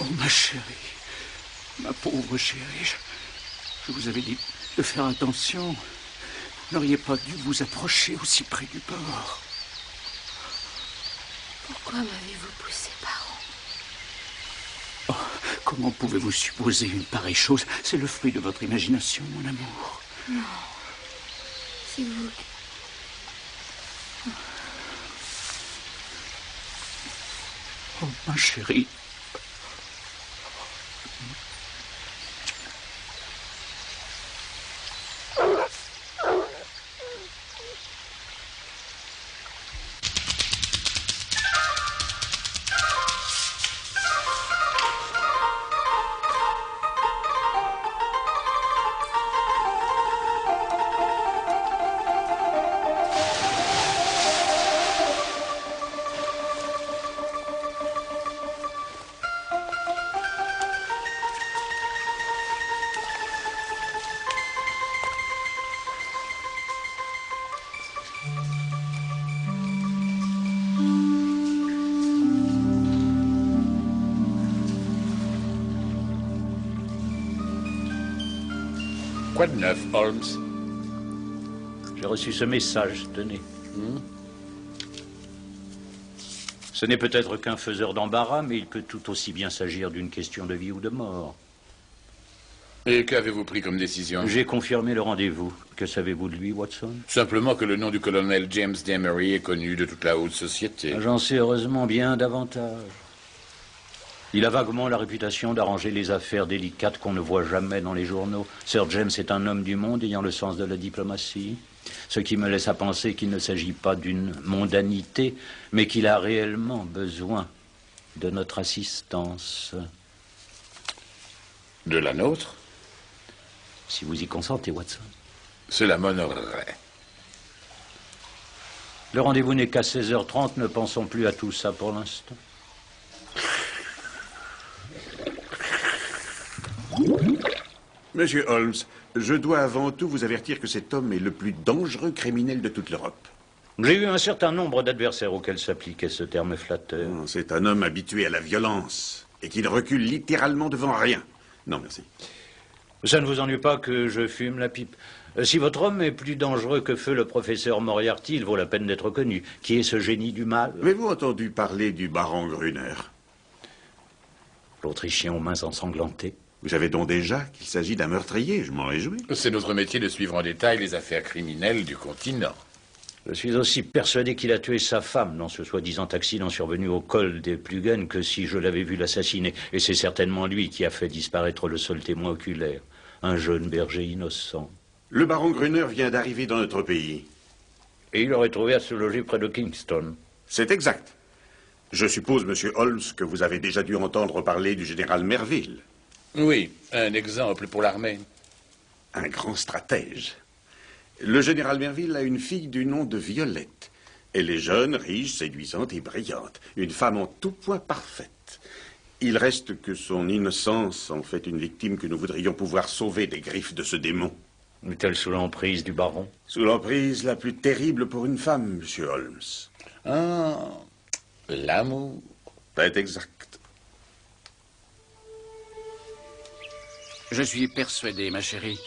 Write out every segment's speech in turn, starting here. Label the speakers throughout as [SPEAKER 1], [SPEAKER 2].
[SPEAKER 1] Oh, ma chérie, ma pauvre chérie, je vous avais dit de faire attention. Vous n'auriez pas dû vous approcher aussi près du bord.
[SPEAKER 2] Pourquoi m'avez-vous poussé, baron?
[SPEAKER 1] Oh, comment pouvez-vous supposer une pareille chose? C'est le fruit de votre imagination, mon amour.
[SPEAKER 2] Non, c'est vous.
[SPEAKER 1] Oh, ma chérie.
[SPEAKER 3] Quoi de neuf, Holmes?
[SPEAKER 4] J'ai reçu ce message, tenez. Ce n'est peut-être qu'un faiseur d'embarras, mais il peut tout aussi bien s'agir d'une question de vie ou de mort.
[SPEAKER 3] Et qu'avez-vous pris comme décision?
[SPEAKER 4] J'ai confirmé le rendez-vous. Que savez-vous de lui, Watson?
[SPEAKER 3] Simplement que le nom du colonel James Demery est connu de toute la haute société.
[SPEAKER 4] J'en sais heureusement bien davantage. Il a vaguement la réputation d'arranger les affaires délicates qu'on ne voit jamais dans les journaux. Sir James est un homme du monde ayant le sens de la diplomatie, ce qui me laisse à penser qu'il ne s'agit pas d'une mondanité, mais qu'il a réellement besoin de notre assistance.
[SPEAKER 3] De la nôtre?
[SPEAKER 4] Si vous y consentez, Watson.
[SPEAKER 3] Cela m'honorerait.
[SPEAKER 4] Le rendez-vous n'est qu'à 16h30, ne pensons plus à tout ça pour l'instant.
[SPEAKER 5] Monsieur Holmes, je dois avant tout vous avertir que cet homme est le plus dangereux criminel de toute l'Europe.
[SPEAKER 4] J'ai eu un certain nombre d'adversaires auxquels s'appliquait ce terme flatteur.
[SPEAKER 5] C'est un homme habitué à la violence et qui ne recule littéralement devant rien. Non, merci.
[SPEAKER 4] Ça ne vous ennuie pas que je fume la pipe? Si votre homme est plus dangereux que feu le professeur Moriarty, il vaut la peine d'être connu. Qui est ce génie du mal?
[SPEAKER 5] Avez-vous entendu parler du baron Gruner?
[SPEAKER 4] L'Autrichien aux mains ensanglantées.
[SPEAKER 5] Vous savez donc déjà qu'il s'agit d'un meurtrier, je m'en réjouis.
[SPEAKER 3] C'est notre métier de suivre en détail les affaires criminelles du continent.
[SPEAKER 4] Je suis aussi persuadé qu'il a tué sa femme dans ce soi-disant accident survenu au col des Pluggen que si je l'avais vu l'assassiner. Et c'est certainement lui qui a fait disparaître le seul témoin oculaire, un jeune berger innocent.
[SPEAKER 5] Le baron Gruner vient d'arriver dans notre pays.
[SPEAKER 4] Et il aurait trouvé à se loger près de Kingston.
[SPEAKER 5] C'est exact. Je suppose, monsieur Holmes, que vous avez déjà dû entendre parler du général Merville.
[SPEAKER 3] Oui, un exemple pour l'armée.
[SPEAKER 5] Un grand stratège. Le général Merville a une fille du nom de Violette. Elle est jeune, riche, séduisante et brillante. Une femme en tout point parfaite. Il reste que son innocence en fait une victime que nous voudrions pouvoir sauver des griffes de ce démon.
[SPEAKER 4] Est-elle sous l'emprise du baron?
[SPEAKER 5] Sous l'emprise la plus terrible pour une femme, monsieur Holmes.
[SPEAKER 3] Ah, l'amour.
[SPEAKER 5] C'est exact.
[SPEAKER 1] Je suis persuadé, ma chérie,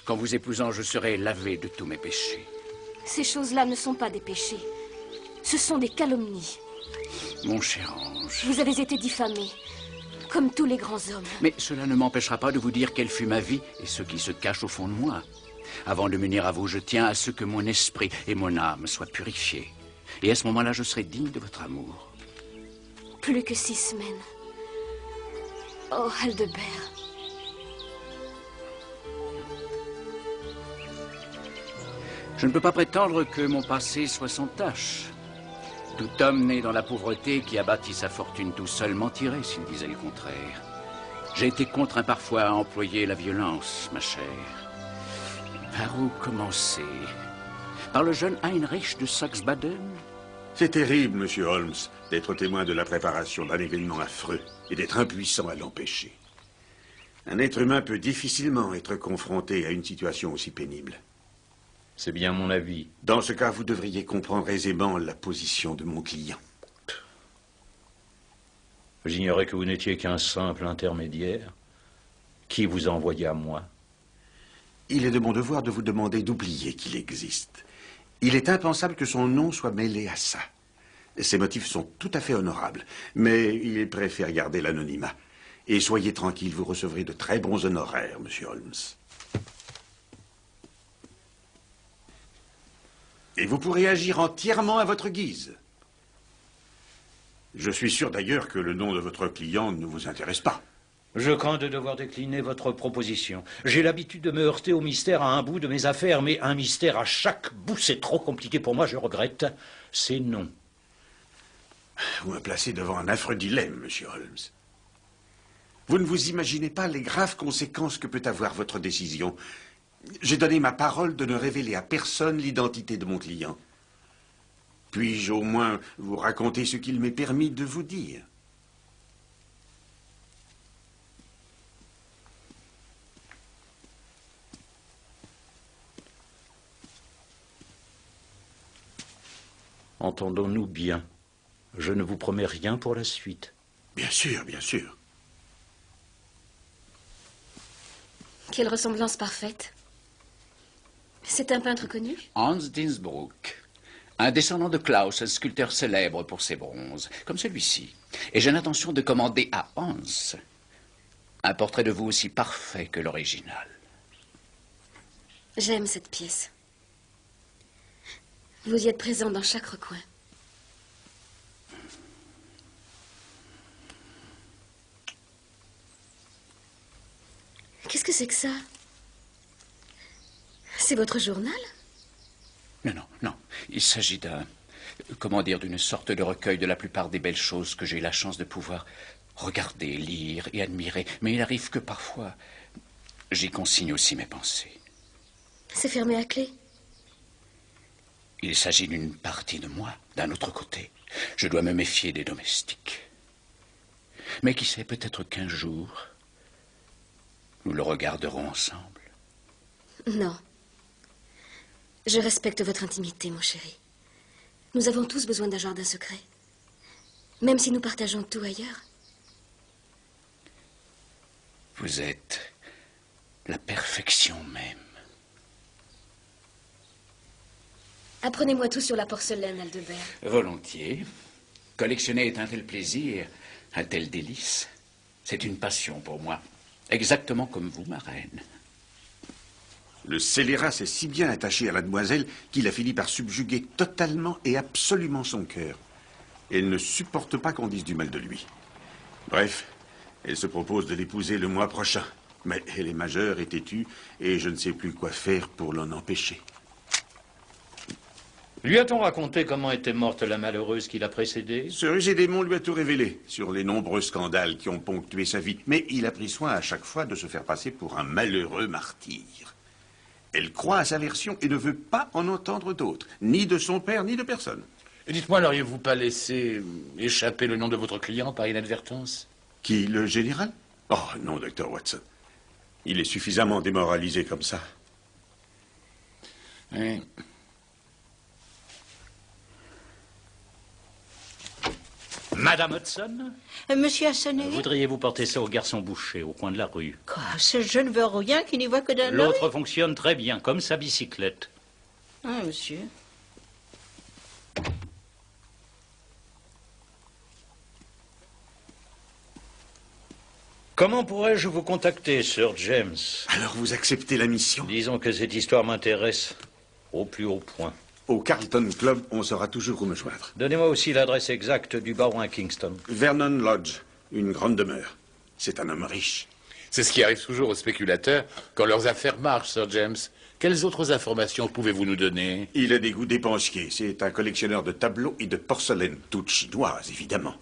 [SPEAKER 1] qu'en vous épousant, je serai lavé de tous mes péchés.
[SPEAKER 2] Ces choses-là ne sont pas des péchés. Ce sont des calomnies.
[SPEAKER 1] Mon cher ange.
[SPEAKER 2] Vous avez été diffamé, comme tous les grands hommes.
[SPEAKER 1] Mais cela ne m'empêchera pas de vous dire quelle fut ma vie et ce qui se cache au fond de moi. Avant de m'unir à vous, je tiens à ce que mon esprit et mon âme soient purifiés. Et à ce moment-là, je serai digne de votre amour.
[SPEAKER 2] Plus que 6 semaines. Oh, Aldebert.
[SPEAKER 1] Je ne peux pas prétendre que mon passé soit sans tache. Tout homme né dans la pauvreté qui a bâti sa fortune tout seul mentirait s'il disait le contraire. J'ai été contraint parfois à employer la violence, ma chère. Par où commencer? Par le jeune Heinrich de Saxe-Baden?
[SPEAKER 5] C'est terrible, monsieur Holmes, d'être témoin de la préparation d'un événement affreux et d'être impuissant à l'empêcher. Un être humain peut difficilement être confronté à une situation aussi pénible.
[SPEAKER 4] C'est bien mon avis.
[SPEAKER 5] Dans ce cas, vous devriez comprendre aisément la position de mon client.
[SPEAKER 4] J'ignorais que vous n'étiez qu'un simple intermédiaire. Qui vous a envoyé à moi?
[SPEAKER 5] Il est de mon devoir de vous demander d'oublier qu'il existe. Il est impensable que son nom soit mêlé à ça. Ses motifs sont tout à fait honorables, mais il préfère garder l'anonymat. Et soyez tranquille, vous recevrez de très bons honoraires, monsieur Holmes. Et vous pourrez agir entièrement à votre guise. Je suis sûr d'ailleurs que le nom de votre client ne vous intéresse pas.
[SPEAKER 4] Je crains de devoir décliner votre proposition. J'ai l'habitude de me heurter au mystère à un bout de mes affaires, mais un mystère à chaque bout, c'est trop compliqué pour moi, je regrette. C'est non.
[SPEAKER 5] Vous me placez devant un affreux dilemme, monsieur Holmes. Vous ne vous imaginez pas les graves conséquences que peut avoir votre décision. J'ai donné ma parole de ne révéler à personne l'identité de mon client. Puis-je au moins vous raconter ce qu'il m'est permis de vous dire?
[SPEAKER 4] Entendons-nous bien. Je ne vous promets rien pour la suite.
[SPEAKER 5] Bien sûr, bien sûr.
[SPEAKER 2] Quelle ressemblance parfaite. C'est un peintre connu?
[SPEAKER 1] Hans Dinsbruck. Un descendant de Klaus, un sculpteur célèbre pour ses bronzes, comme celui-ci. Et j'ai l'intention de commander à Hans un portrait de vous aussi parfait que l'original.
[SPEAKER 2] J'aime cette pièce. Vous y êtes présent dans chaque recoin. Qu'est-ce que c'est que ça? C'est votre journal?
[SPEAKER 1] Non, non, non. Il s'agit d'une sorte de recueil de la plupart des belles choses que j'ai la chance de pouvoir regarder, lire et admirer. Mais il arrive que parfois, j'y consigne aussi mes pensées.
[SPEAKER 2] C'est fermé à clé?
[SPEAKER 1] Il s'agit d'une partie de moi, d'un autre côté. Je dois me méfier des domestiques. Mais qui sait, peut-être qu'un jour, nous le regarderons ensemble.
[SPEAKER 2] Non. Je respecte votre intimité, mon chéri. Nous avons tous besoin d'un jardin secret. Même si nous partageons tout ailleurs.
[SPEAKER 1] Vous êtes la perfection même.
[SPEAKER 2] Apprenez-moi tout sur la porcelaine, Aldebert.
[SPEAKER 1] Volontiers. Collectionner est un tel plaisir, un tel délice. C'est une passion pour moi. Exactement comme vous, ma reine.
[SPEAKER 5] Le scélérat s'est si bien attaché à la demoiselle qu'il a fini par subjuguer totalement et absolument son cœur. Elle ne supporte pas qu'on dise du mal de lui. Bref, elle se propose de l'épouser le mois prochain. Mais elle est majeure et têtue, et je ne sais plus quoi faire pour l'en empêcher.
[SPEAKER 4] Lui a-t-on raconté comment était morte la malheureuse qui l'a précédée?
[SPEAKER 5] Ce rusé démon lui a tout révélé sur les nombreux scandales qui ont ponctué sa vie. Mais il a pris soin à chaque fois de se faire passer pour un malheureux martyr. Elle croit à sa version et ne veut pas en entendre d'autres, ni de son père, ni de personne.
[SPEAKER 3] Dites-moi, n'auriez-vous pas laissé échapper le nom de votre client par inadvertance?
[SPEAKER 5] Qui, le général? Oh non, docteur Watson. Il est suffisamment démoralisé comme ça.
[SPEAKER 3] Oui.
[SPEAKER 4] Madame Hudson,
[SPEAKER 6] Monsieur a sonné?
[SPEAKER 4] voudriez-vous porter ça au garçon boucher au coin de la rue?
[SPEAKER 6] Quoi, ce jeune rien qui n'y voit que d'un œil?
[SPEAKER 4] L'autre fonctionne très bien, comme sa bicyclette.
[SPEAKER 6] Ah, monsieur.
[SPEAKER 4] Comment pourrais-je vous contacter, Sir James?
[SPEAKER 5] Alors vous acceptez la mission?
[SPEAKER 4] Disons que cette histoire m'intéresse au plus haut point.
[SPEAKER 5] Au Carlton Club, on saura toujours où me joindre.
[SPEAKER 4] Donnez-moi aussi l'adresse exacte du baron à Kingston.
[SPEAKER 5] Vernon Lodge, une grande demeure. C'est un homme riche.
[SPEAKER 3] C'est ce qui arrive toujours aux spéculateurs quand leurs affaires marchent, Sir James. Quelles autres informations pouvez-vous nous donner?
[SPEAKER 5] Il a des goûts dépensiers. C'est un collectionneur de tableaux et de porcelaine, toute chinoise, évidemment.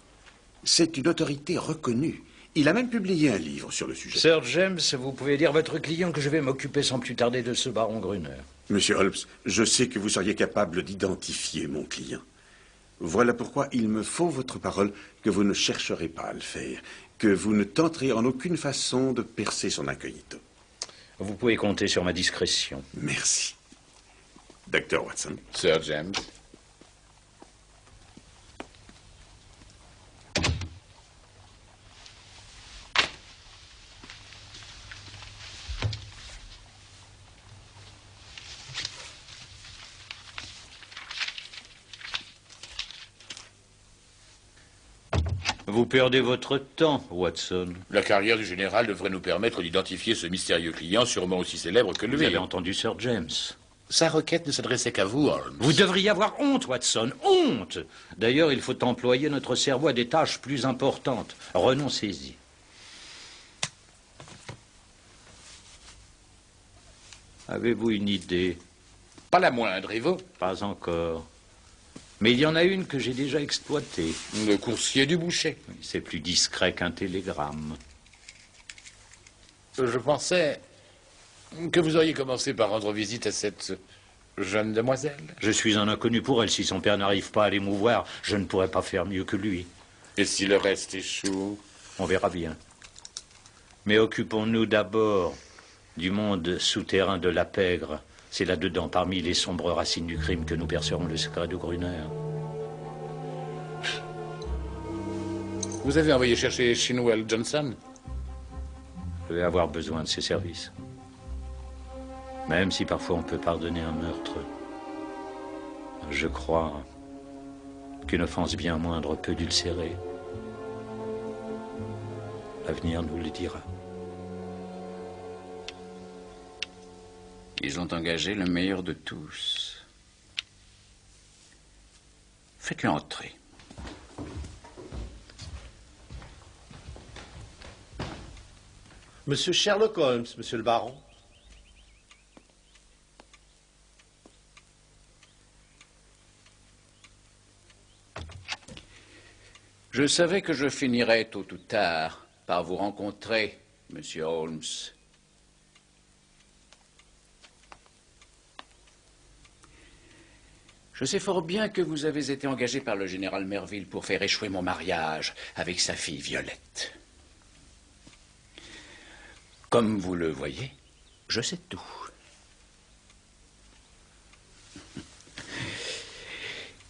[SPEAKER 5] C'est une autorité reconnue. Il a même publié un livre sur le sujet.
[SPEAKER 4] Sir James, vous pouvez dire à votre client que je vais m'occuper sans plus tarder de ce baron Gruner.
[SPEAKER 5] Monsieur Holmes, je sais que vous seriez capable d'identifier mon client. Voilà pourquoi il me faut votre parole que vous ne chercherez pas à le faire, que vous ne tenterez en aucune façon de percer son incognito.
[SPEAKER 4] Vous pouvez compter sur ma discrétion.
[SPEAKER 5] Merci. Dr. Watson.
[SPEAKER 3] Sir James.
[SPEAKER 4] Vous perdez votre temps, Watson.
[SPEAKER 3] La carrière du général devrait nous permettre d'identifier ce mystérieux client, sûrement aussi célèbre que lui.
[SPEAKER 4] Vous avez entendu Sir James.
[SPEAKER 3] Sa requête ne s'adressait qu'à vous, Holmes.
[SPEAKER 4] Vous devriez avoir honte, Watson, honte. D'ailleurs, il faut employer notre cerveau à des tâches plus importantes. Renoncez-y. Avez-vous une idée?
[SPEAKER 3] Pas la moindre, et vous?
[SPEAKER 4] Pas encore. Mais il y en a une que j'ai déjà exploitée.
[SPEAKER 3] Le coursier du boucher.
[SPEAKER 4] C'est plus discret qu'un télégramme.
[SPEAKER 3] Je pensais que vous auriez commencé par rendre visite à cette jeune demoiselle.
[SPEAKER 4] Je suis un inconnu pour elle. Si son père n'arrive pas à l'émouvoir, je ne pourrais pas faire mieux que lui.
[SPEAKER 3] Et si le reste échoue?
[SPEAKER 4] On verra bien. Mais occupons-nous d'abord du monde souterrain de la pègre. C'est là-dedans, parmi les sombres racines du crime, que nous percerons le secret de Gruner.
[SPEAKER 3] Vous avez envoyé chercher Shinwell Johnson?
[SPEAKER 4] Je vais avoir besoin de ses services. Même si parfois on peut pardonner un meurtre, je crois qu'une offense bien moindre peut l'ulcérer. L'avenir nous le dira.
[SPEAKER 1] Ils ont engagé le meilleur de tous. Faites-le entrer.
[SPEAKER 7] Monsieur Sherlock Holmes, monsieur le baron.
[SPEAKER 1] Je savais que je finirais tôt ou tard par vous rencontrer, monsieur Holmes. Je sais fort bien que vous avez été engagé par le général Merville pour faire échouer mon mariage avec sa fille Violette. Comme vous le voyez, je sais tout.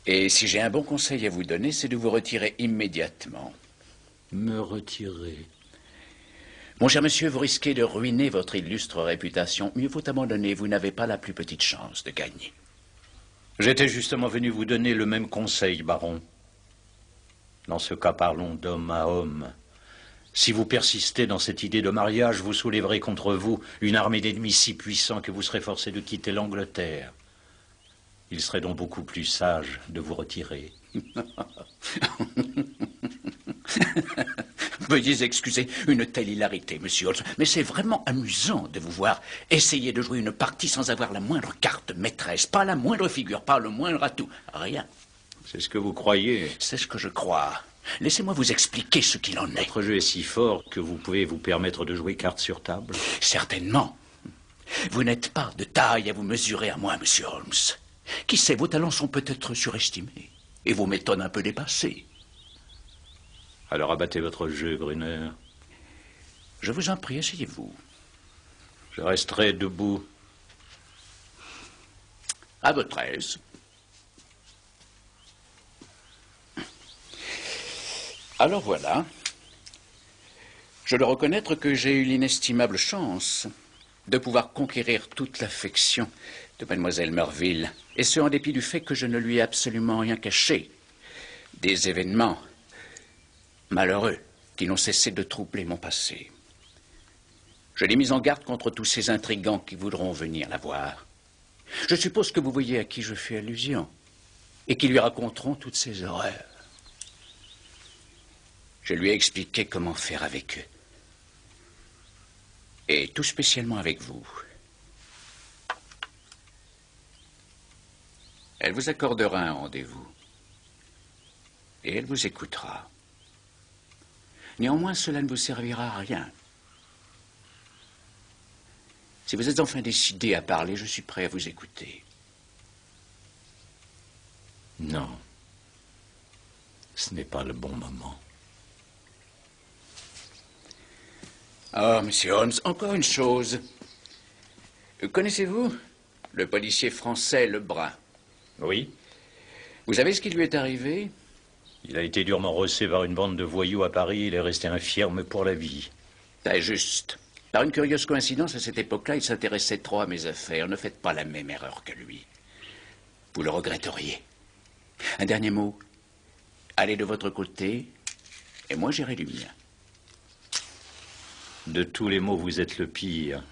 [SPEAKER 1] Et si j'ai un bon conseil à vous donner, c'est de vous retirer immédiatement.
[SPEAKER 4] Me retirer?
[SPEAKER 1] Mon cher monsieur, vous risquez de ruiner votre illustre réputation. Mieux vaut abandonner, vous n'avez pas la plus petite chance de gagner.
[SPEAKER 4] J'étais justement venu vous donner le même conseil, baron. Dans ce cas, parlons d'homme à homme. Si vous persistez dans cette idée de mariage, vous soulèverez contre vous une armée d'ennemis si puissants que vous serez forcé de quitter l'Angleterre. Il serait donc beaucoup plus sage de vous retirer.
[SPEAKER 1] Veuillez excuser une telle hilarité, monsieur Holmes, mais c'est vraiment amusant de vous voir essayer de jouer une partie sans avoir la moindre carte maîtresse, pas la moindre figure, pas le moindre atout, rien.
[SPEAKER 4] C'est ce que vous croyez.
[SPEAKER 1] C'est ce que je crois. Laissez-moi vous expliquer ce qu'il en est.
[SPEAKER 4] Votre jeu est si fort que vous pouvez vous permettre de jouer carte sur table.
[SPEAKER 1] Certainement. Vous n'êtes pas de taille à vous mesurer à moi, monsieur Holmes. Qui sait, vos talents sont peut-être surestimés et vos méthodes un peu dépassées.
[SPEAKER 4] Alors abattez votre jeu, Gruner.
[SPEAKER 1] Je vous en prie, asseyez-vous.
[SPEAKER 4] Je resterai debout.
[SPEAKER 1] À votre aise. Alors voilà. Je dois reconnaître que j'ai eu l'inestimable chance de pouvoir conquérir toute l'affection de mademoiselle Merville, et ce en dépit du fait que je ne lui ai absolument rien caché. Des événements malheureux qui n'ont cessé de troubler mon passé. Je l'ai mise en garde contre tous ces intrigants qui voudront venir la voir. Je suppose que vous voyez à qui je fais allusion, et qui lui raconteront toutes ces horreurs. Je lui ai expliqué comment faire avec eux. Et tout spécialement avec vous. Elle vous accordera un rendez-vous. Et elle vous écoutera. Néanmoins, cela ne vous servira à rien. Si vous êtes enfin décidé à parler, je suis prêt à vous écouter.
[SPEAKER 4] Non. Ce n'est pas le bon moment.
[SPEAKER 1] Oh, monsieur Holmes, encore une chose. Connaissez-vous le policier français Lebrun?
[SPEAKER 4] Oui.
[SPEAKER 1] Vous savez ce qui lui est arrivé?
[SPEAKER 4] Il a été durement rossé par une bande de voyous à Paris. Il est resté infirme pour la vie.
[SPEAKER 1] C'est juste. Par une curieuse coïncidence, à cette époque-là, il s'intéressait trop à mes affaires. Ne faites pas la même erreur que lui. Vous le regretteriez. Un dernier mot. Allez de votre côté Et moi, j'irai du mien.
[SPEAKER 4] De tous les maux, vous êtes le pire.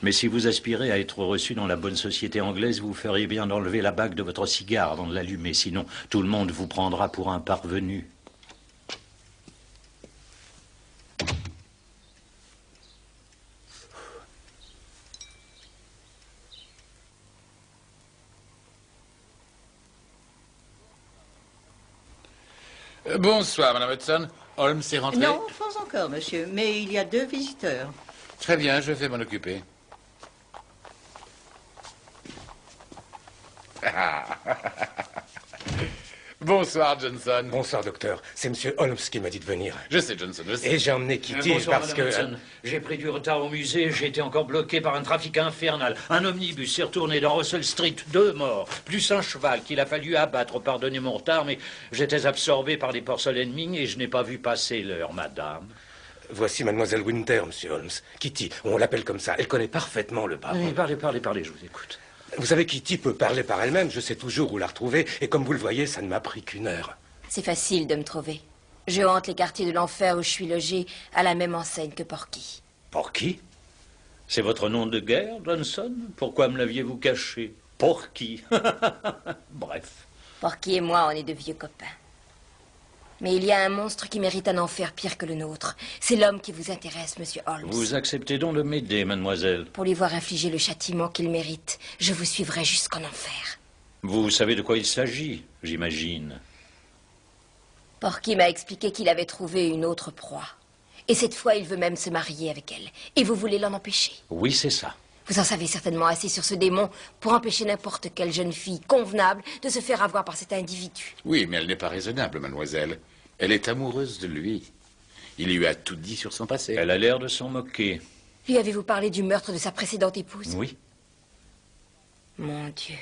[SPEAKER 4] Mais si vous aspirez à être reçu dans la bonne société anglaise, vous feriez bien d'enlever la bague de votre cigare avant de l'allumer. Sinon, tout le monde vous prendra pour un parvenu.
[SPEAKER 3] Bonsoir, Madame Hudson. Holmes est rentré?
[SPEAKER 6] Non, pas encore, monsieur, mais il y a 2 visiteurs.
[SPEAKER 3] Très bien, je vais m'en occuper. Bonsoir, Johnson.
[SPEAKER 8] Bonsoir, docteur. C'est Monsieur Holmes qui m'a dit de venir.
[SPEAKER 3] Je sais, Johnson, je sais.
[SPEAKER 8] Et j'ai emmené Kitty
[SPEAKER 4] Bonsoir,
[SPEAKER 8] parce
[SPEAKER 4] Madame
[SPEAKER 8] que...
[SPEAKER 4] Hudson. J'ai pris du retard au musée, j'ai été encore bloqué par un trafic infernal. Un omnibus s'est retourné dans Russell Street, 2 morts, plus un cheval qu'il a fallu abattre. Pardonnez mon retard, mais j'étais absorbé par les porcelaines Ming et je n'ai pas vu passer l'heure, madame.
[SPEAKER 8] Voici Mademoiselle Winter, Monsieur Holmes. Kitty, on l'appelle comme ça. Elle connaît parfaitement le baron.
[SPEAKER 4] Oui, parlez, je vous écoute.
[SPEAKER 8] Vous savez, Kitty peut parler par elle-même. Je sais toujours où la retrouver. Et comme vous le voyez, ça ne m'a pris qu'1 heure.
[SPEAKER 2] C'est facile de me trouver. Je hante les quartiers de l'enfer où je suis logé à la même enseigne que Porky.
[SPEAKER 4] Porky? C'est votre nom de guerre, Johnson? Pourquoi me l'aviez-vous caché? Porky. Bref.
[SPEAKER 2] Porky et moi, on est de vieux copains. Mais il y a un monstre qui mérite un enfer pire que le nôtre. C'est l'homme qui vous intéresse, Monsieur Holmes.
[SPEAKER 4] Vous acceptez donc de m'aider, mademoiselle?
[SPEAKER 2] Pour lui voir infliger le châtiment qu'il mérite, je vous suivrai jusqu'en enfer.
[SPEAKER 4] Vous savez de quoi il s'agit, j'imagine.
[SPEAKER 2] Porky m'a expliqué qu'il avait trouvé une autre proie. Et cette fois, il veut même se marier avec elle. Et vous voulez l'en empêcher?
[SPEAKER 4] Oui, c'est ça.
[SPEAKER 2] Vous en savez certainement assez sur ce démon pour empêcher n'importe quelle jeune fille convenable de se faire avoir par cet individu.
[SPEAKER 3] Oui, mais elle n'est pas raisonnable, mademoiselle. Elle est amoureuse de lui. Il lui a tout dit sur son passé.
[SPEAKER 4] Elle a l'air de s'en moquer.
[SPEAKER 2] Lui avez-vous parlé du meurtre de sa précédente épouse?
[SPEAKER 4] Oui.
[SPEAKER 2] Mon Dieu,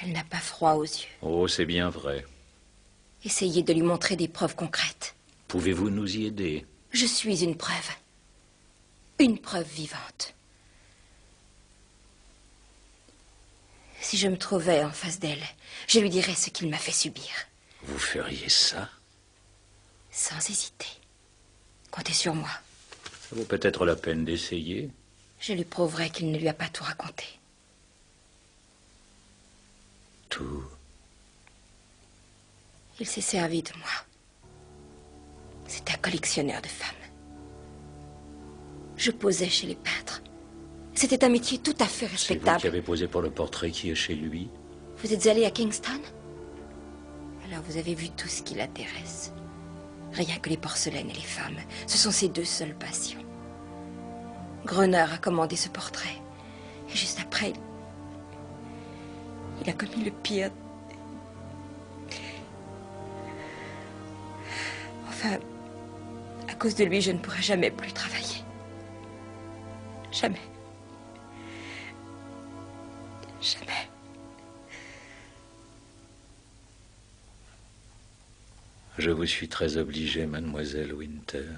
[SPEAKER 2] elle n'a pas froid aux yeux.
[SPEAKER 4] Oh, c'est bien vrai.
[SPEAKER 2] Essayez de lui montrer des preuves concrètes.
[SPEAKER 4] Pouvez-vous nous y aider?
[SPEAKER 2] Je suis une preuve. Une preuve vivante. Si je me trouvais en face d'elle, je lui dirais ce qu'il m'a fait subir.
[SPEAKER 4] Vous feriez ça?
[SPEAKER 2] Sans hésiter. Comptez sur moi.
[SPEAKER 4] Ça vaut peut-être la peine d'essayer.
[SPEAKER 2] Je lui prouverai qu'il ne lui a pas tout raconté.
[SPEAKER 4] Tout.
[SPEAKER 2] Il s'est servi de moi. C'est un collectionneur de femmes. Je posais chez les peintres. C'était un métier tout à fait
[SPEAKER 4] C'est vous
[SPEAKER 2] respectable.
[SPEAKER 4] qui avez posé pour le portrait qui est chez lui?
[SPEAKER 2] Vous êtes allé à Kingston? Alors vous avez vu tout ce qui l'intéresse. Rien que les porcelaines et les femmes. Ce sont ses 2 seules passions. Gruner a commandé ce portrait. Et juste après, il a commis le pire. Enfin, à cause de lui, je ne pourrai jamais plus travailler. Jamais. Jamais.
[SPEAKER 4] Je vous suis très obligé, mademoiselle Winter.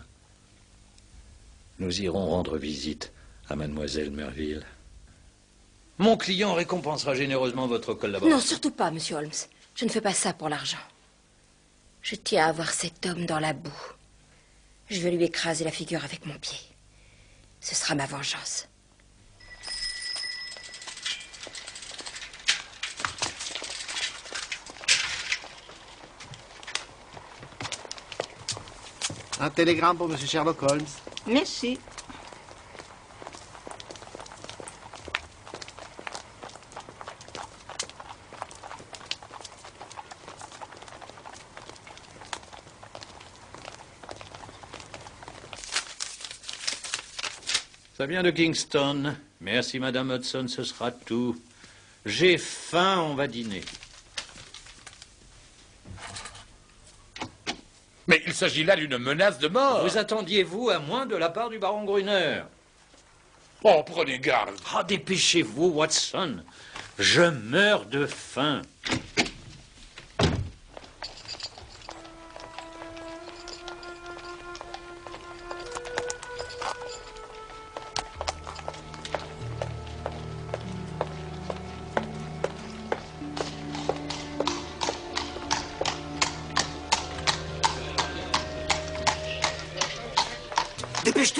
[SPEAKER 4] Nous irons rendre visite à mademoiselle Merville. Mon client récompensera généreusement votre collaboration.
[SPEAKER 2] Non, surtout pas, Monsieur Holmes. Je ne fais pas ça pour l'argent. Je tiens à voir cet homme dans la boue. Je veux lui écraser la figure avec mon pied. Ce sera ma vengeance.
[SPEAKER 7] Un télégramme pour Monsieur Sherlock Holmes.
[SPEAKER 6] Merci.
[SPEAKER 4] Ça vient de Kingston. Merci, madame Hudson, ce sera tout. J'ai faim, on va dîner.
[SPEAKER 3] Mais il s'agit là d'une menace de mort.
[SPEAKER 4] Vous attendiez-vous à moins de la part du baron Gruner?
[SPEAKER 3] Oh, prenez garde.
[SPEAKER 4] Ah, dépêchez-vous, Watson. Je meurs de faim.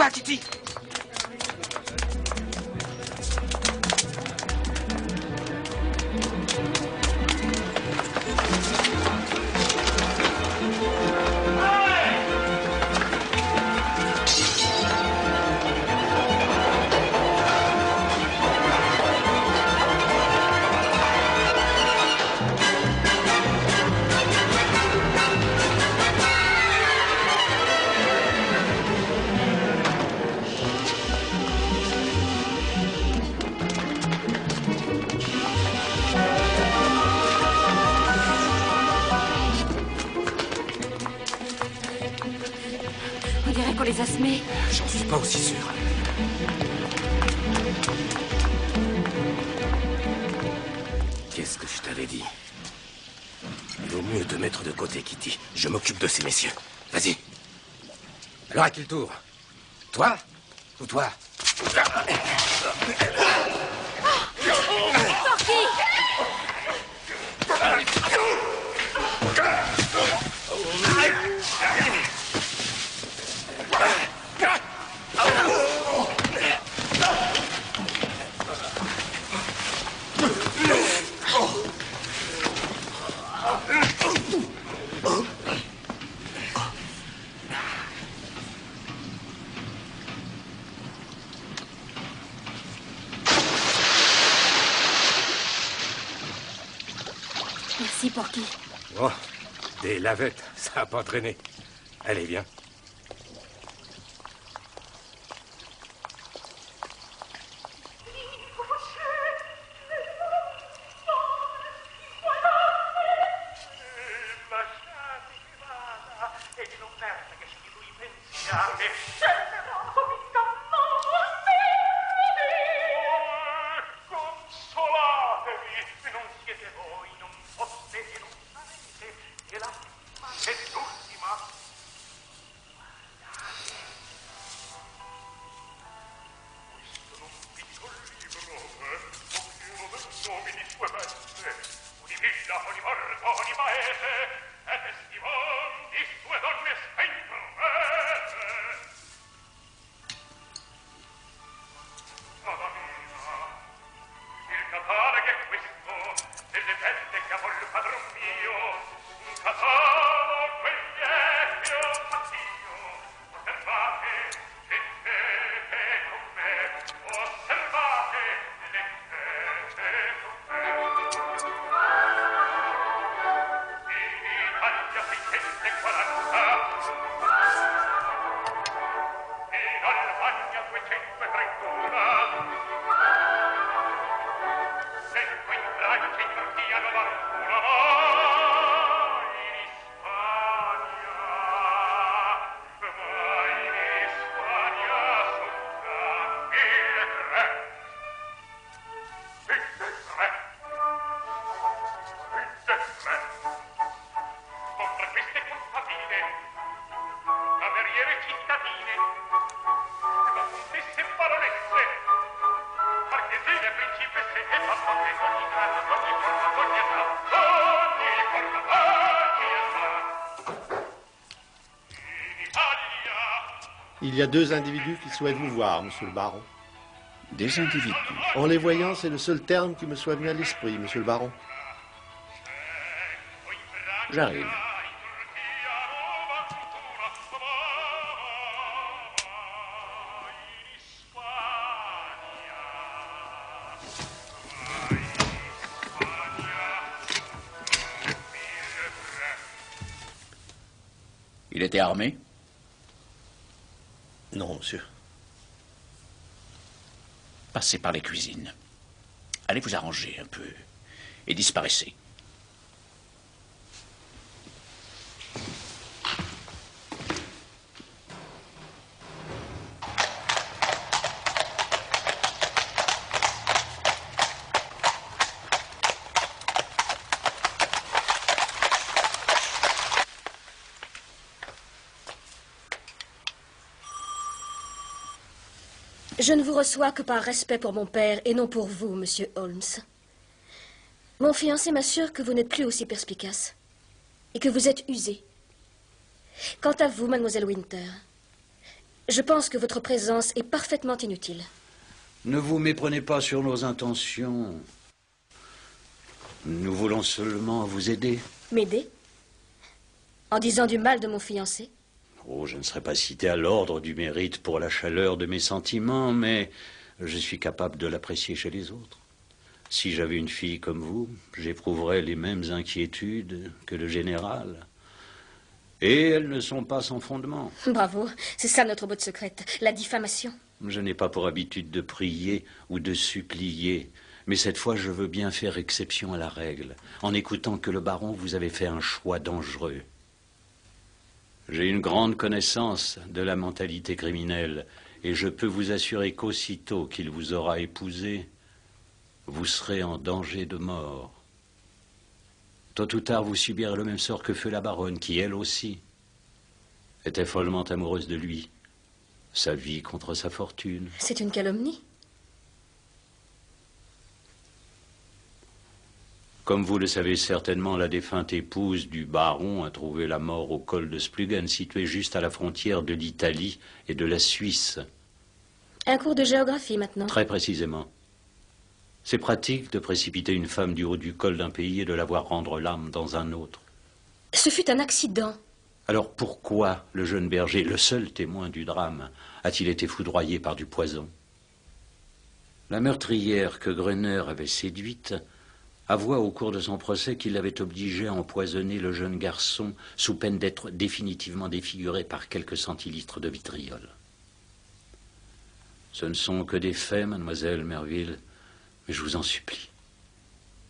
[SPEAKER 8] va, Kitty.
[SPEAKER 2] On dirait qu'on les a semés.
[SPEAKER 8] J'en suis pas aussi sûr. Qu'est-ce que je t'avais dit? Il vaut mieux te mettre de côté, Kitty. Je m'occupe de ces messieurs. Vas-y. Alors à qui le tour? Toi ou toi?
[SPEAKER 2] Merci, Porky.
[SPEAKER 8] Oh, des lavettes, ça a pas traîné. Allez, viens.
[SPEAKER 7] Il y a 2 individus qui souhaitent vous voir, monsieur le baron.
[SPEAKER 1] Des individus.
[SPEAKER 7] En les voyant, c'est le seul terme qui me soit venu à l'esprit, monsieur le baron.
[SPEAKER 1] J'arrive. Il était armé?
[SPEAKER 7] Non, monsieur.
[SPEAKER 1] Passez par les cuisines. Allez vous arranger un peu et disparaissez.
[SPEAKER 9] Je ne vous reçois que par respect pour mon père et non pour vous, monsieur Holmes. Mon fiancé m'assure que vous n'êtes plus aussi perspicace et que vous êtes usé. Quant à vous, mademoiselle Winter, Je pense que votre présence est parfaitement inutile.
[SPEAKER 4] Ne vous méprenez pas sur nos intentions. Nous voulons seulement vous aider.
[SPEAKER 9] M'aider? En disant du mal de mon fiancé?
[SPEAKER 4] Oh, je ne serais pas cité à l'ordre du mérite pour la chaleur de mes sentiments, mais je suis capable de l'apprécier chez les autres. Si j'avais une fille comme vous, j'éprouverais les mêmes inquiétudes que le général. Et elles ne sont pas sans fondement.
[SPEAKER 9] Bravo, c'est ça notre botte secrète, la diffamation.
[SPEAKER 4] Je n'ai pas pour habitude de prier ou de supplier, mais cette fois je veux bien faire exception à la règle. En écoutant que le baron, vous avez fait un choix dangereux. J'ai une grande connaissance de la mentalité criminelle, et je peux vous assurer qu'aussitôt qu'il vous aura épousé, vous serez en danger de mort. Tôt ou tard, vous subirez le même sort que fut la baronne, qui, elle aussi, était follement amoureuse de lui. Sa vie contre sa fortune.
[SPEAKER 9] C'est une calomnie.
[SPEAKER 4] Comme vous le savez certainement, la défunte épouse du baron a trouvé la mort au col de Splugen, situé juste à la frontière de l'Italie et de la Suisse.
[SPEAKER 9] Un cours de géographie maintenant.
[SPEAKER 4] Très précisément. C'est pratique de précipiter une femme du haut du col d'un pays et de la voir rendre l'âme dans un autre.
[SPEAKER 9] Ce fut un accident.
[SPEAKER 4] Alors pourquoi le jeune berger, le seul témoin du drame, a-t-il été foudroyé par du poison? La meurtrière que Gruner avait séduite avoua au cours de son procès qu'il l'avait obligé à empoisonner le jeune garçon sous peine d'être définitivement défiguré par quelques centilitres de vitriol. Ce ne sont que des faits, mademoiselle Merville, mais je vous en supplie.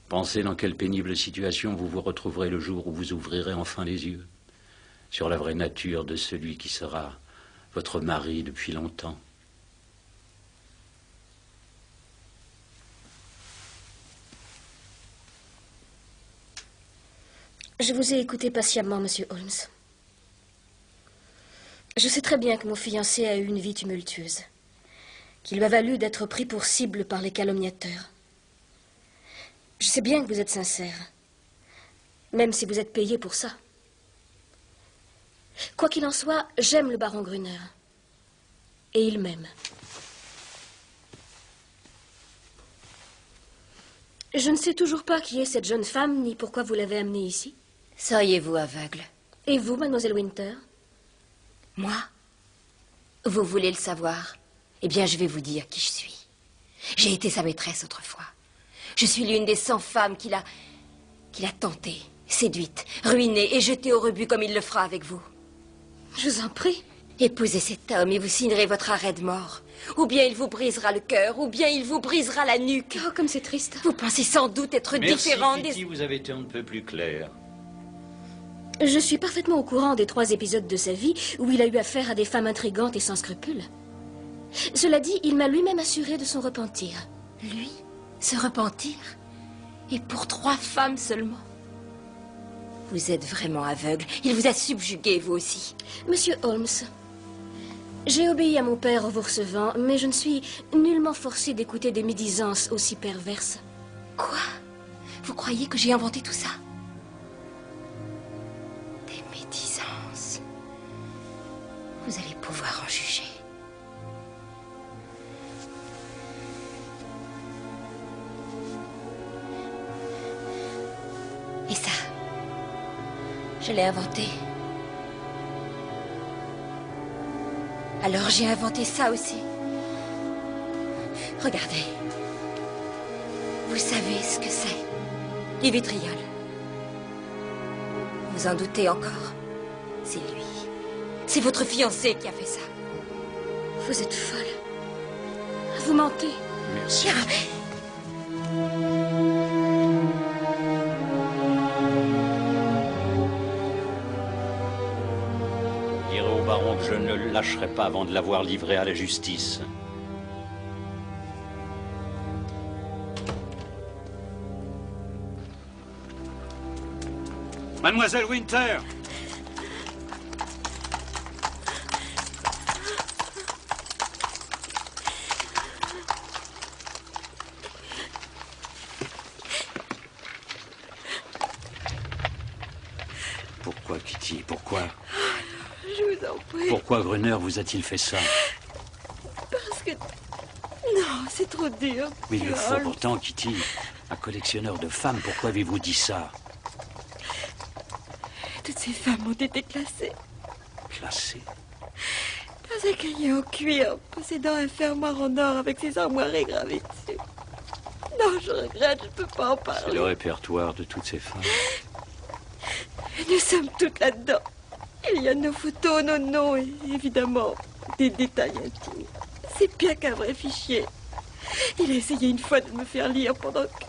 [SPEAKER 4] Pensez dans quelle pénible situation vous vous retrouverez le jour où vous ouvrirez enfin les yeux sur la vraie nature de celui qui sera votre mari depuis longtemps.
[SPEAKER 9] Je vous ai écouté patiemment, monsieur Holmes. Je sais très bien que mon fiancé a eu une vie tumultueuse, qui lui a valu d'être pris pour cible par les calomniateurs. Je sais bien que vous êtes sincère, même si vous êtes payé pour ça. Quoi qu'il en soit, j'aime le baron Gruner. Et il m'aime. Je ne sais toujours pas qui est cette jeune femme, ni pourquoi vous l'avez amenée ici.
[SPEAKER 2] Seriez-vous aveugle?
[SPEAKER 9] Et vous, mademoiselle Winter?
[SPEAKER 2] Moi? Vous voulez le savoir? Eh bien, je vais vous dire qui je suis. J'ai été sa maîtresse autrefois. Je suis l'une des 100 femmes qu'il a tentée, séduite, ruinée et jetée au rebut comme il le fera avec vous.
[SPEAKER 9] Je vous en prie.
[SPEAKER 2] Épousez cet homme et vous signerez votre arrêt de mort. Ou bien il vous brisera le cœur, ou bien il vous brisera la nuque.
[SPEAKER 9] Oh, comme c'est triste.
[SPEAKER 2] Vous pensez sans doute être différente
[SPEAKER 4] Merci, Kitty, vous avez été un peu plus clair.
[SPEAKER 9] Je suis parfaitement au courant des 3 épisodes de sa vie où il a eu affaire à des femmes intrigantes et sans scrupules. Cela dit, il m'a lui-même assuré de son repentir.
[SPEAKER 2] Lui? Se repentir? Et pour 3 femmes seulement? Vous êtes vraiment aveugle. Il vous a subjugué, vous aussi.
[SPEAKER 9] Monsieur Holmes, j'ai obéi à mon père en vous recevant, mais je ne suis nullement forcée d'écouter des médisances aussi perverses.
[SPEAKER 2] Quoi? Vous croyez que j'ai inventé tout ça? Des médisances. Vous allez pouvoir en juger. Et ça, je l'ai inventé. Alors j'ai inventé ça aussi. Regardez. Vous savez ce que c'est, les vitrioles. Vous en doutez encore? C'est lui. C'est votre fiancé qui a fait ça.
[SPEAKER 9] Vous êtes folle. Vous mentez.
[SPEAKER 4] Merci. Baron, que je ne le lâcherai pas avant de l'avoir livré à la justice.
[SPEAKER 1] Mademoiselle Winter!
[SPEAKER 8] Pourquoi, Kitty? Pourquoi?
[SPEAKER 6] Je vous
[SPEAKER 10] en prie.
[SPEAKER 4] Pourquoi Gruner vous a-t-il fait ça?
[SPEAKER 10] Parce que... Non, c'est trop dur.
[SPEAKER 4] Mais il le faut
[SPEAKER 10] Holmes.
[SPEAKER 4] pourtant, Kitty. Un collectionneur de femmes, pourquoi avez-vous dit ça?
[SPEAKER 10] Toutes ces femmes ont été classées.
[SPEAKER 4] Classées?
[SPEAKER 10] Dans un cahier en cuir, possédant un fermoir en or avec ses armoiries gravées dessus. Non, je regrette, je ne peux pas en
[SPEAKER 4] C'est
[SPEAKER 10] parler.
[SPEAKER 4] le répertoire de toutes ces femmes.
[SPEAKER 10] Nous sommes toutes là-dedans. Il y a nos photos, nos noms et évidemment des détails intimes. C'est bien qu'un vrai fichier. Il a essayé une fois de me faire lire pendant que...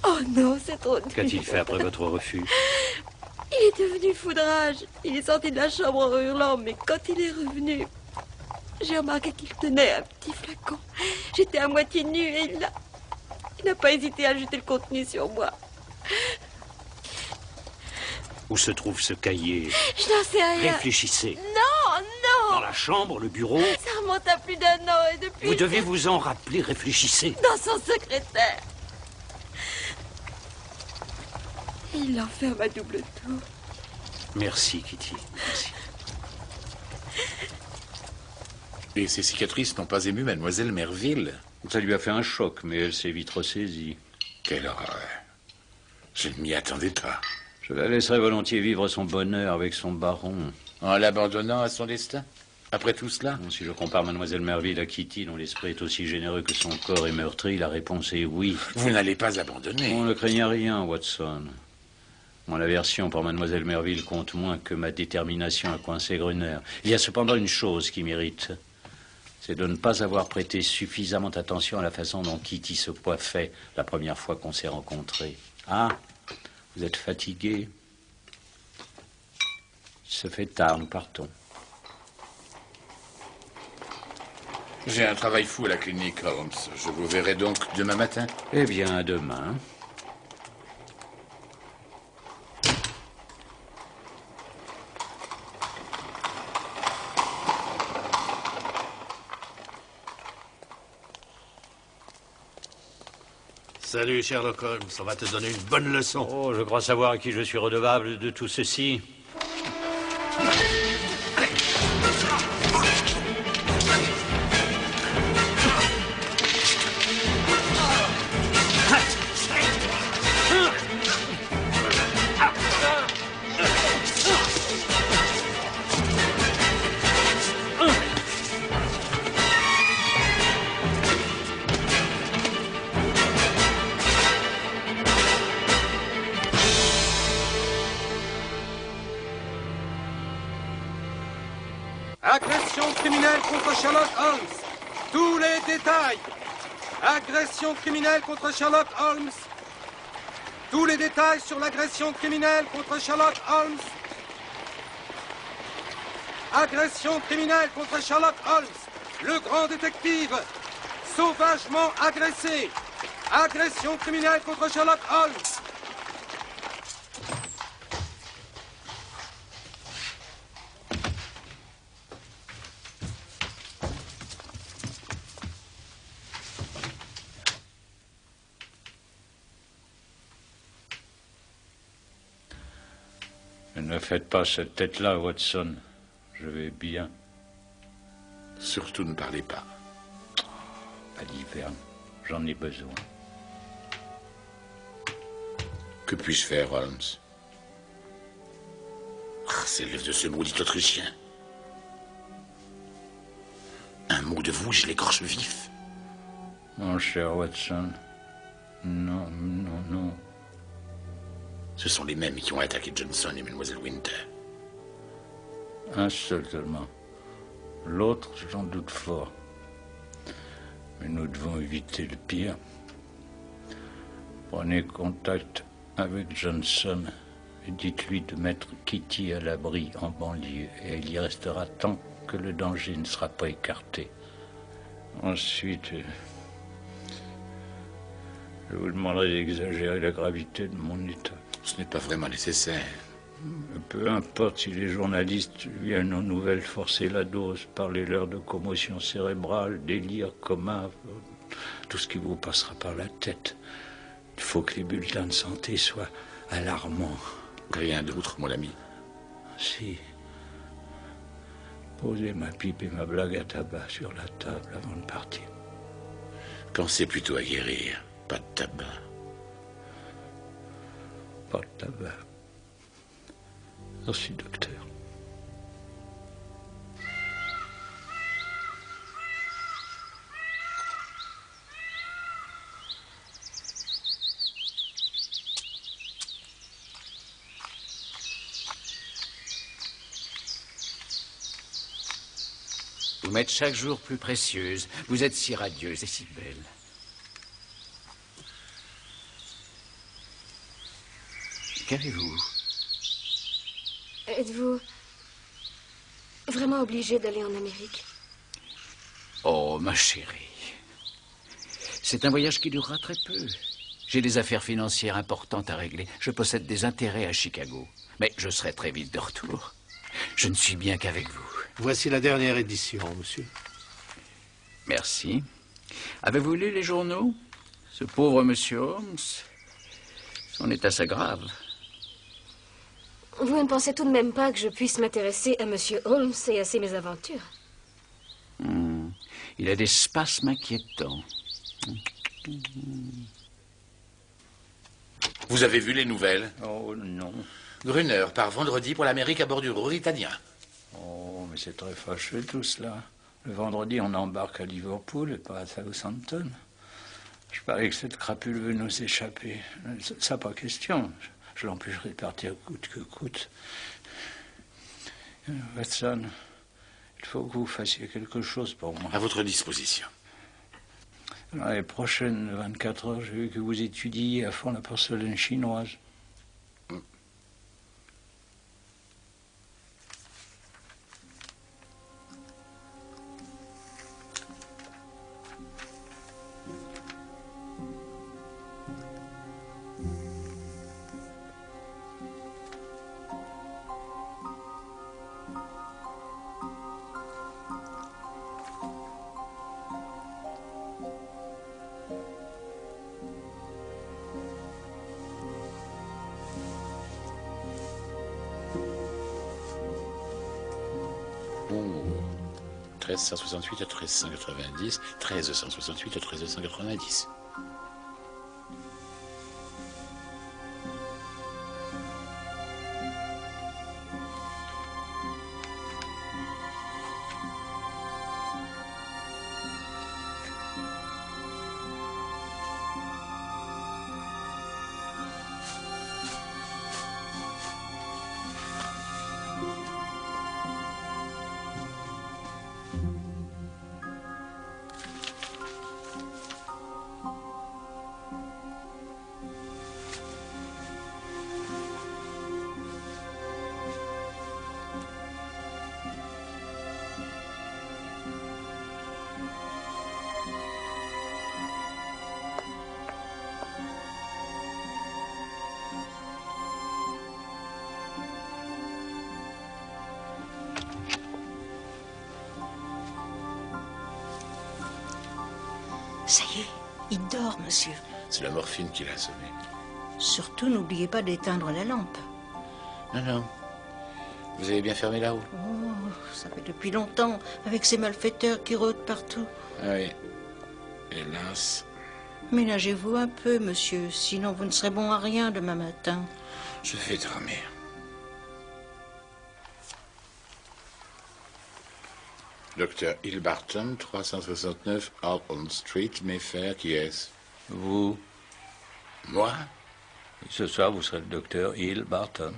[SPEAKER 10] Oh non, c'est trop dur.
[SPEAKER 4] Qu'a-t-il fait après votre refus?
[SPEAKER 10] Il est devenu fou de rage. Il est sorti de la chambre en hurlant, mais quand il est revenu, j'ai remarqué qu'il tenait un petit flacon. J'étais à moitié nue et il n'a pas hésité à jeter le contenu sur moi.
[SPEAKER 4] Où se trouve ce cahier?
[SPEAKER 10] Je n'en sais rien.
[SPEAKER 4] Réfléchissez.
[SPEAKER 10] Non, non.
[SPEAKER 4] Dans la chambre, le bureau?
[SPEAKER 10] Ça remonte à plus d'un an et depuis...
[SPEAKER 4] Vous devez vous en rappeler, réfléchissez.
[SPEAKER 10] Dans son secrétaire. Et il l'enferme à double tour.
[SPEAKER 4] Merci, Kitty. Merci.
[SPEAKER 3] Et ces cicatrices n'ont pas ému mademoiselle Merville?
[SPEAKER 4] Ça lui a fait un choc, mais elle s'est vite ressaisie.
[SPEAKER 3] Quelle horreur. Je ne m'y attendais pas.
[SPEAKER 4] Je la laisserai volontiers vivre son bonheur avec son baron.
[SPEAKER 3] En l'abandonnant à son destin? Après tout cela?
[SPEAKER 4] Si je compare mademoiselle Merville à Kitty, dont l'esprit est aussi généreux que son corps est meurtri, la réponse est oui.
[SPEAKER 3] Vous n'allez pas abandonner.
[SPEAKER 4] On ne craignait rien, Watson. Mon aversion pour mademoiselle Merville compte moins que ma détermination à coincer Gruner. Il y a cependant une chose qui m'irrite. C'est de ne pas avoir prêté suffisamment attention à la façon dont Kitty se coiffait la première fois qu'on s'est rencontrés. Ah, vous êtes fatigué? Il se fait tard, nous partons.
[SPEAKER 3] J'ai un travail fou à la clinique, Holmes. Je vous verrai donc demain matin.
[SPEAKER 4] Eh bien, à demain.
[SPEAKER 7] Salut, Sherlock Holmes. On va te donner une bonne leçon.
[SPEAKER 4] Oh, je crois savoir à qui je suis redevable de tout ceci.
[SPEAKER 11] Agression criminelle contre Sherlock Holmes. Tous les détails. Agression criminelle contre Sherlock Holmes. Tous les détails sur l'agression criminelle contre Sherlock Holmes. Agression criminelle contre Sherlock Holmes. Le grand détective. Sauvagement agressé. Agression criminelle contre Sherlock Holmes.
[SPEAKER 4] Ne faites pas cette tête-là, Watson. Je vais bien.
[SPEAKER 3] Surtout ne parlez pas.
[SPEAKER 4] Pas d'hiverne. J'en ai besoin.
[SPEAKER 3] Que puis-je faire, Holmes? C'est l'œuvre de ce maudit Autrichien. Un mot de vous, je l'écorche vif.
[SPEAKER 4] Mon cher Watson. Non, non, non.
[SPEAKER 3] Ce sont les mêmes qui ont attaqué Johnson et Mademoiselle Winter.
[SPEAKER 4] Un seul seulement. L'autre, j'en doute fort. Mais nous devons éviter le pire. Prenez contact avec Johnson et dites-lui de mettre Kitty à l'abri en banlieue. Et elle y restera tant que le danger ne sera pas écarté. Ensuite, je vous demanderai d'exagérer la gravité de mon état.
[SPEAKER 3] Ce n'est pas vraiment nécessaire.
[SPEAKER 4] Peu importe si les journalistes viennent aux nouvelles forcer la dose, parlez-leur de commotion cérébrale, délire commun, tout ce qui vous passera par la tête. Il faut que les bulletins de santé soient alarmants.
[SPEAKER 3] Rien d'autre, mon ami.
[SPEAKER 4] Si. poser ma pipe et ma blague à tabac sur la table avant de partir.
[SPEAKER 3] Pensez plutôt à guérir, pas de tabac.
[SPEAKER 4] Pas de tabac. Merci, docteur.
[SPEAKER 1] Vous m'êtes chaque jour plus précieuse. Vous êtes si radieuse et si belle. Qu'avez-vous?
[SPEAKER 9] Êtes-vous vraiment obligé d'aller en Amérique?
[SPEAKER 1] Oh, ma chérie. C'est un voyage qui durera très peu. J'ai des affaires financières importantes à régler. Je possède des intérêts à Chicago. Mais je serai très vite de retour. Je ne suis bien qu'avec vous.
[SPEAKER 7] Voici la dernière édition, monsieur.
[SPEAKER 1] Merci. Avez-vous lu les journaux? Ce pauvre monsieur Holmes, son état s'aggrave.
[SPEAKER 9] Vous ne pensez tout de même pas que je puisse m'intéresser à Monsieur Holmes et à ses mésaventures?
[SPEAKER 1] Il a des spasmes inquiétants.
[SPEAKER 3] Vous avez vu les nouvelles?
[SPEAKER 4] Oh, non.
[SPEAKER 3] Gruner part vendredi pour l'Amérique à bord du Ruritania.
[SPEAKER 4] Oh, mais c'est très fâcheux tout cela. Le vendredi, on embarque à Liverpool et pas à Southampton. Je parie que cette crapule veut nous échapper. Ça, pas question. Je l'empêcherai de partir coûte que coûte. Watson, il faut que vous fassiez quelque chose pour moi.
[SPEAKER 3] À votre disposition.
[SPEAKER 4] Dans les prochaines 24 heures, j'ai vu que vous étudiez à fond la porcelaine chinoise.
[SPEAKER 3] Oh, 1368 à 1390, 1368 à 1390.
[SPEAKER 6] Ça y est, il dort, monsieur.
[SPEAKER 3] C'est la morphine qui l'a assommé.
[SPEAKER 6] Surtout, n'oubliez pas d'éteindre la lampe.
[SPEAKER 3] Non, non. Vous avez bien fermé là-haut?
[SPEAKER 6] Oh, ça fait depuis longtemps, avec ces malfaiteurs qui rôdent partout.
[SPEAKER 3] Ah oui. Hélas.
[SPEAKER 6] Ménagez-vous un peu, monsieur, sinon vous ne serez bon à rien demain matin.
[SPEAKER 3] Je vais dormir. Docteur Hill Barton, 369 Alton Street, Mayfair, qui est-ce?
[SPEAKER 4] Vous?
[SPEAKER 3] Moi?
[SPEAKER 4] Ce soir, vous serez le docteur Hill Barton.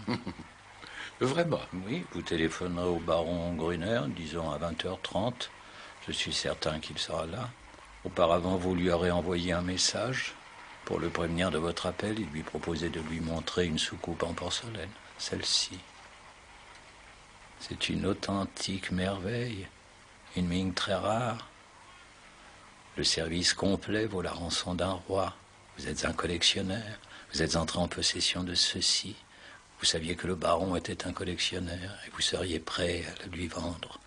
[SPEAKER 3] Vraiment?
[SPEAKER 4] Oui, vous téléphonerez au baron Gruner, disons à 20h30. Je suis certain qu'il sera là. Auparavant, vous lui aurez envoyé un message pour le prévenir de votre appel et lui proposer de lui montrer une soucoupe en porcelaine. Celle-ci. C'est une authentique merveille. Une mine très rare. Le service complet vaut la rançon d'un roi. Vous êtes un collectionneur. Vous êtes entré en possession de ceci. Vous saviez que le baron était un collectionneur et vous seriez prêt à le lui vendre.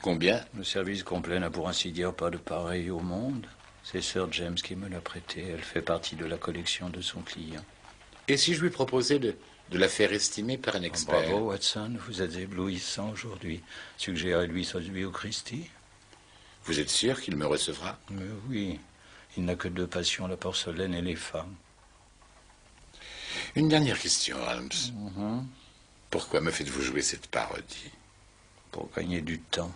[SPEAKER 3] Combien?
[SPEAKER 4] Le service complet n'a pour ainsi dire pas de pareil au monde. C'est Sir James qui me l'a prêté. Elle fait partie de la collection de son client.
[SPEAKER 3] Et si je lui proposais de de l'affaire estimée par un expert.
[SPEAKER 4] Bravo, Watson, vous êtes éblouissant aujourd'hui. Suggérez-lui celui au Christie.
[SPEAKER 3] Vous êtes sûr qu'il me recevra?
[SPEAKER 4] Oui, il n'a que 2 passions, la porcelaine et les femmes.
[SPEAKER 3] Une dernière question, Holmes. Pourquoi me faites-vous jouer cette parodie?
[SPEAKER 4] Pour gagner du temps.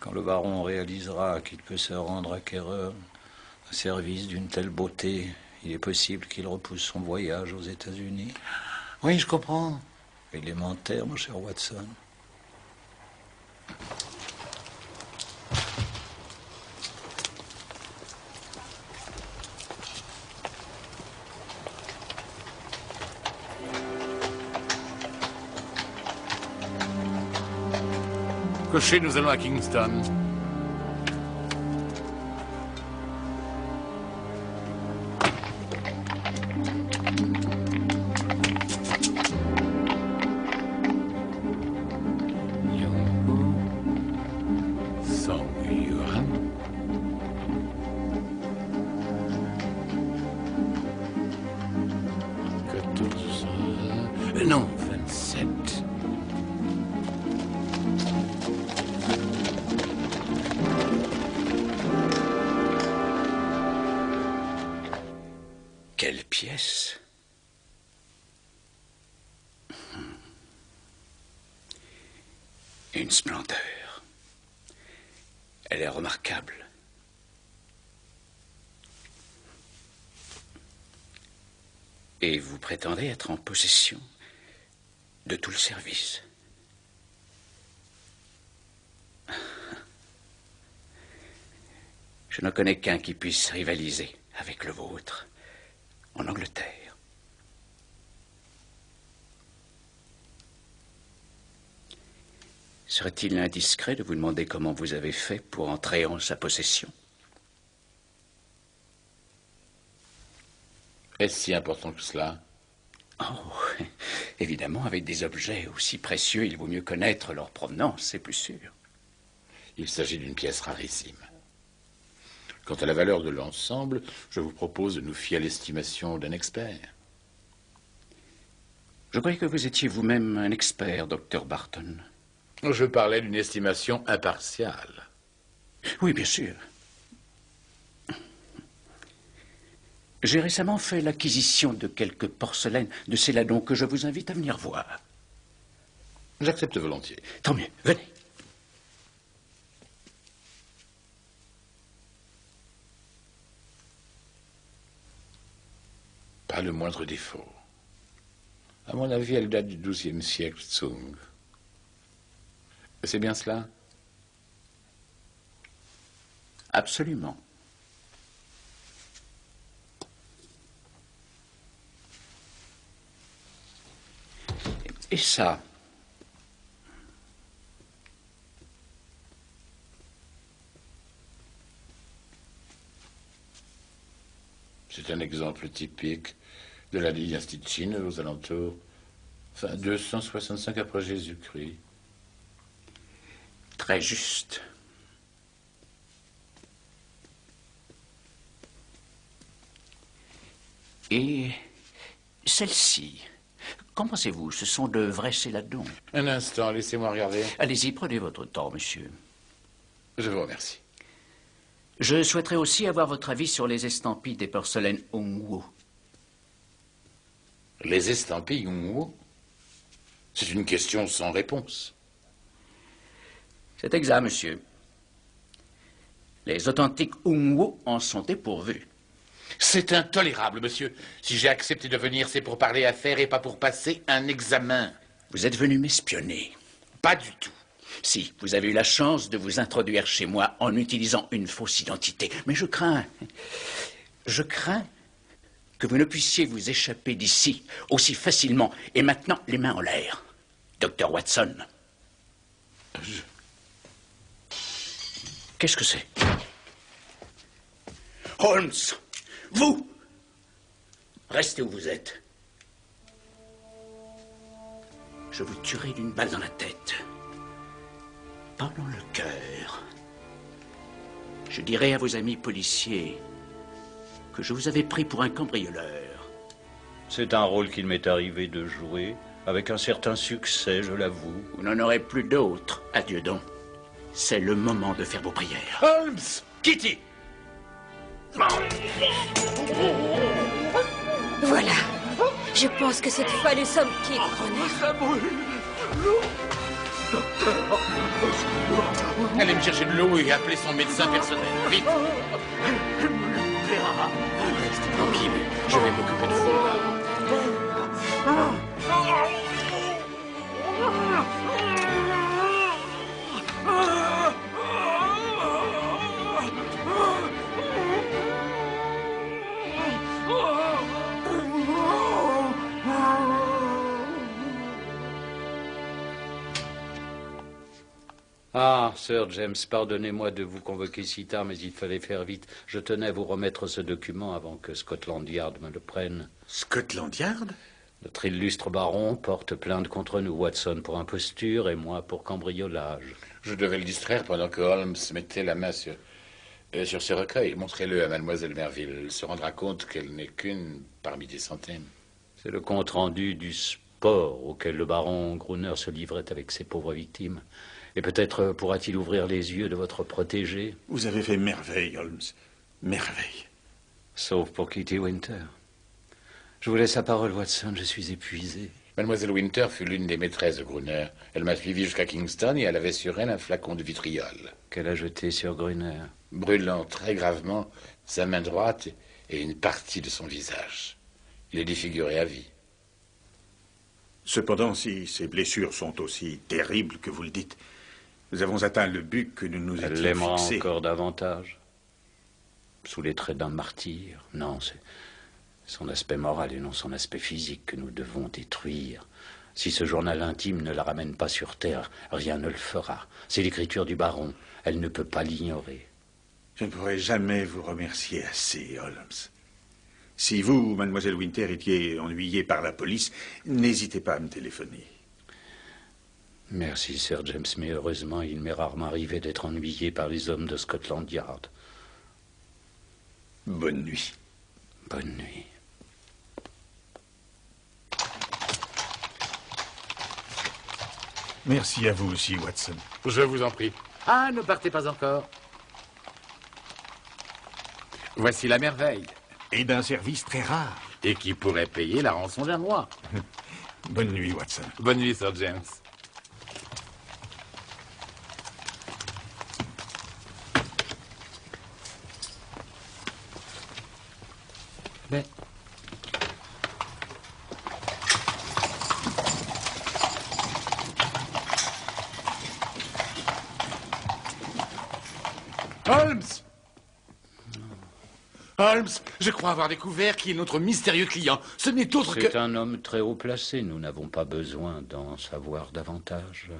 [SPEAKER 4] Quand le baron réalisera qu'il peut se rendre acquéreur au service d'une telle beauté, il est possible qu'il repousse son voyage aux États-Unis.
[SPEAKER 3] Oui, je comprends.
[SPEAKER 4] Élémentaire, mon cher Watson.
[SPEAKER 3] Cocher, nous allons à Kingston. Non, 27. Quelle pièce! Une splendeur. Elle est remarquable. Et vous prétendez être en possession de tout le service. Je ne connais qu'un qui puisse rivaliser avec le vôtre en Angleterre. Serait-il indiscret de vous demander comment vous avez fait pour entrer en sa possession? Est-ce si important que cela? Oh, évidemment, avec des objets aussi précieux, il vaut mieux connaître leur provenance, c'est plus sûr. Il s'agit d'une pièce rarissime. Quant à la valeur de l'ensemble, je vous propose de nous fier à l'estimation d'un expert. Je croyais que vous étiez vous-même un expert, Dr. Barton. Je parlais d'une estimation impartiale. Oui, bien sûr. J'ai récemment fait l'acquisition de quelques porcelaines de Céladon que je vous invite à venir voir. J'accepte volontiers. Tant mieux, venez. Pas le moindre défaut. À mon avis, elle date du XIIe siècle, Tsung. C'est bien cela? Absolument. Et ça? C'est un exemple typique de la dynastie de Chine aux alentours, 265 après Jésus-Christ. Très juste. Et celle-ci, qu'en pensez-vous? Ce sont de vrais Céladons. Un instant, laissez-moi regarder. Allez-y, prenez votre temps, monsieur. Je vous remercie. Je souhaiterais aussi avoir votre avis sur les estampilles des porcelaines Hongwo. Les estampilles Hongwo? C'est une question sans réponse. C'est exact, monsieur. Les authentiques Hongwo en sont dépourvus. C'est intolérable, monsieur. Si j'ai accepté de venir, c'est pour parler affaires et pas pour passer un examen. Vous êtes venu m'espionner. Pas du tout. Si, vous avez eu la chance de vous introduire chez moi en utilisant une fausse identité. Mais je crains que vous ne puissiez vous échapper d'ici aussi facilement. Et maintenant, les mains en l'air. Dr. Watson. Qu'est-ce que c'est? Holmes! Vous! Restez où vous êtes. Je vous tuerai d'une balle dans la tête. Pas dans le cœur. Je dirai à vos amis policiers que je vous avais pris pour un cambrioleur
[SPEAKER 4] C'est un rôle qu'il m'est arrivé de jouer, avec un certain succès, je l'avoue.
[SPEAKER 1] Vous n'en aurez plus d'autres, adieu donc. C'est le moment de faire vos prières.
[SPEAKER 3] Holmes! Kitty!
[SPEAKER 9] Voilà. Je pense que cette fois, nous sommes quittes, Gruner.
[SPEAKER 3] Allez me chercher de l'eau et appeler son médecin personnel. Vite! Restez tranquille, je vais m'occuper de vous.
[SPEAKER 4] Ah, Sir James, pardonnez-moi de vous convoquer si tard, mais il fallait faire vite. Je tenais à vous remettre ce document avant que Scotland Yard me le prenne.
[SPEAKER 5] Scotland Yard?
[SPEAKER 4] Notre illustre baron porte plainte contre nous, Watson, pour imposture et moi pour cambriolage.
[SPEAKER 3] Je devais le distraire pendant que Holmes mettait la main sur ce recueil. Montrez-le à mademoiselle Merville. Elle se rendra compte qu'elle n'est qu'une parmi des centaines.
[SPEAKER 4] C'est le compte-rendu du sport auquel le baron Gruner se livrait avec ses pauvres victimes. Et peut-être pourra-t-il ouvrir les yeux de votre protégé.
[SPEAKER 5] Vous avez fait merveille, Holmes. Merveille.
[SPEAKER 4] Sauf pour Kitty Winter. Je vous laisse la parole, Watson, je suis épuisé.
[SPEAKER 3] Mademoiselle Winter fut l'une des maîtresses de Gruner. Elle m'a suivi jusqu'à Kingston et elle avait sur elle un flacon de vitriol.
[SPEAKER 4] Qu'elle a jeté sur Gruner.
[SPEAKER 3] Brûlant très gravement sa main droite et une partie de son visage. Il est défiguré à vie.
[SPEAKER 5] Cependant, si ces blessures sont aussi terribles que vous le dites, nous avons atteint le but que nous nous étions fixé.
[SPEAKER 4] Elle l'aimera encore davantage. Sous les traits d'un martyr. Non, c'est son aspect moral et non son aspect physique que nous devons détruire. Si ce journal intime ne la ramène pas sur terre, rien ne le fera. C'est l'écriture du baron. Elle ne peut pas l'ignorer.
[SPEAKER 5] Je ne pourrai jamais vous remercier assez, Holmes. Si vous, mademoiselle Winter, étiez ennuyée par la police, n'hésitez pas à me téléphoner.
[SPEAKER 4] Merci, Sir James, mais heureusement, il m'est rarement arrivé d'être ennuyé par les hommes de Scotland Yard.
[SPEAKER 5] Bonne nuit.
[SPEAKER 4] Bonne nuit.
[SPEAKER 5] Merci à vous aussi, Watson.
[SPEAKER 3] Je vous en prie. Ah, ne partez pas encore. Voici la merveille.
[SPEAKER 5] Et d'un service très rare.
[SPEAKER 3] Et qui pourrait payer la rançon d'un mois.
[SPEAKER 5] Bonne nuit, Watson.
[SPEAKER 3] Bonne nuit, Sir James. Mais... Holmes! Holmes, je crois avoir découvert qui est notre mystérieux client. Ce n'est autre que...
[SPEAKER 4] C'est un homme très haut placé. Nous n'avons pas besoin d'en savoir davantage.